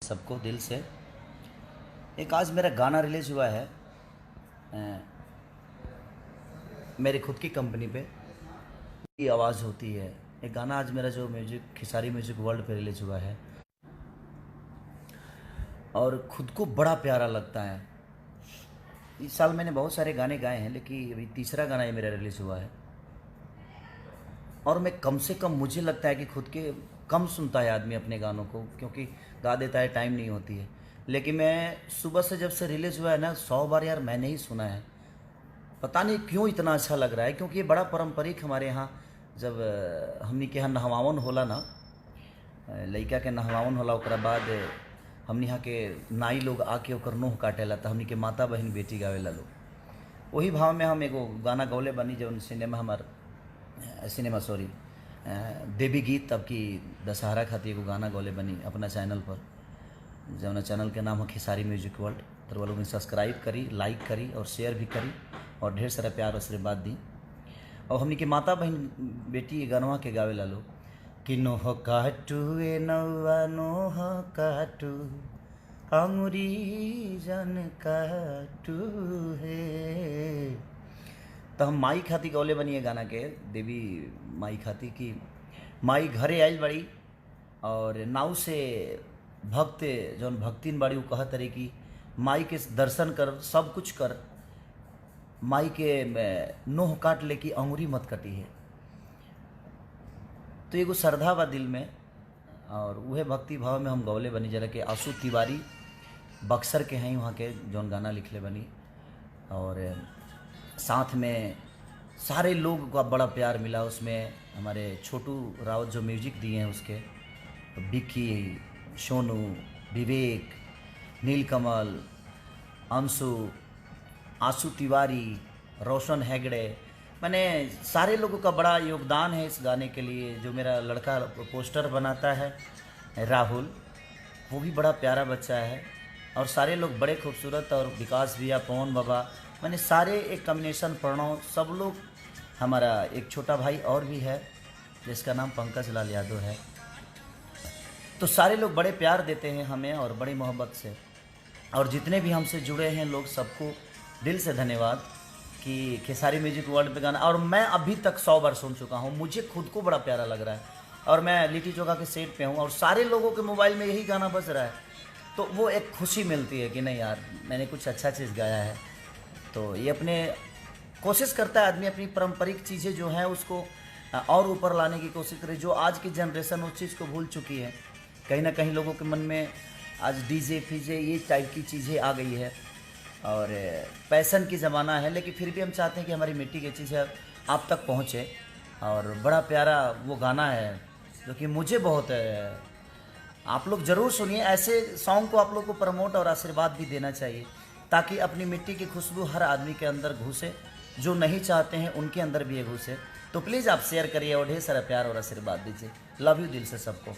सबको दिल से। एक आज मेरा गाना रिलीज़ हुआ है मेरी खुद की कंपनी पे, ये आवाज़ होती है। एक गाना आज मेरा जो म्यूजिक खेसारी म्यूजिक वर्ल्ड पे रिलीज़ हुआ है और खुद को बड़ा प्यारा लगता है। इस साल मैंने बहुत सारे गाने गाए हैं, लेकिन अभी तीसरा गाना ये मेरा रिलीज़ हुआ है और मैं कम से कम, मुझे लगता है कि खुद के कम सुनता है आदमी अपने गानों को, क्योंकि गा देता है, टाइम नहीं होती है। लेकिन मैं सुबह से जब से रिलीज़ हुआ है ना, 100 बार यार मैंने ही सुना है। पता नहीं क्यों इतना अच्छा लग रहा है, क्योंकि ये बड़ा पारंपरिक हमारे यहाँ, जब हमनी के यहाँ नहवावन होला ना, लड़का के नहवावन होला, ओकरा बाद हमनी यहाँ के नाई लोग आके ओकर नोह काटेला, तो हमनी के माता बहन बेटी गावेला लोग। वही भाव में हम एगो गाना गौले बनी, जो सिनेमा सॉरी देवी गीत, अब की दशहरा खातिर एगो गाना गौले बनी अपना चैनल पर, जौना चैनल के नाम है खेसारी म्यूजिक वर्ल्ड। तो वो लोग सब्सक्राइब करी, लाइक करी और शेयर भी करी और ढेर सारा प्यार आशीर्वाद दी। और हमनी के माता बहन बेटी ये गानवा के गावे ला लोग कि नोह काटू ए नौआ नोह काटू अंगुरी जन काटू है। तो हम माई खाती गौले बनिए गाना के, देवी माई खाती की माई घरे आयल बड़ी और नाव से भक्त जौन भक्तिन बाड़ी, वो कहत रही कि माई के दर्शन कर, सब कुछ कर, माई के नोह काट ले कि अंगुरी मत कटी है। तो एगो श्रद्धा बा दिल में, और वह भक्ति भाव में हम गौले बनी। जरा के आशु तिवारी बक्सर के हैं, वहाँ के जौन गाना लिखले बनी, और साथ में सारे लोग का बड़ा प्यार मिला। उसमें हमारे छोटू रावत जो म्यूजिक दिए हैं उसके, बिक्की, सोनू, विवेक, नीलकमल, अंशु, आशु तिवारी, रोशन हेगड़े, मैंने सारे लोगों का बड़ा योगदान है इस गाने के लिए। जो मेरा लड़का पोस्टर बनाता है राहुल, वो भी बड़ा प्यारा बच्चा है, और सारे लोग बड़े खूबसूरत, और विकास भैया, पवन बाबा, मैंने सारे एक कॉम्बिनेशन प्रणव, सब लोग। हमारा एक छोटा भाई और भी है जिसका नाम पंकज लाल यादव है। तो सारे लोग बड़े प्यार देते हैं हमें और बड़ी मोहब्बत से, और जितने भी हमसे जुड़े हैं लोग, सबको दिल से धन्यवाद कि खेसारी म्यूजिक वर्ल्ड पे गाना। और मैं अभी तक 100 बार सुन चुका हूँ, मुझे खुद को बड़ा प्यारा लग रहा है, और मैं लिट्टी चोखा के सेट पे हूँ और सारे लोगों के मोबाइल में यही गाना बज रहा है, तो वो एक खुशी मिलती है कि नहीं यार, मैंने कुछ अच्छा चीज़ गाया है। तो ये अपने कोशिश करता है आदमी, अपनी पारंपरिक चीज़ें जो हैं उसको और ऊपर लाने की कोशिश करे। जो आज की जनरेशन उस चीज़ को भूल चुकी है, कहीं ना कहीं लोगों के मन में आज डीजे फीजे ये टाइप की चीज़ें आ गई है, और पैसन की ज़माना है। लेकिन फिर भी हम चाहते हैं कि हमारी मिट्टी की चीज़ें आप तक पहुँचे, और बड़ा प्यारा वो गाना है जो कि मुझे बहुत आप लोग ज़रूर सुनिए। ऐसे सॉन्ग को आप लोग को प्रमोट और आशीर्वाद भी देना चाहिए, ताकि अपनी मिट्टी की खुशबू हर आदमी के अंदर घुसे, जो नहीं चाहते हैं उनके अंदर भी ये घुसे। तो प्लीज़ आप शेयर करिए और ढेर सारा प्यार और आशीर्वाद दीजिए। लव यू दिल से सबको।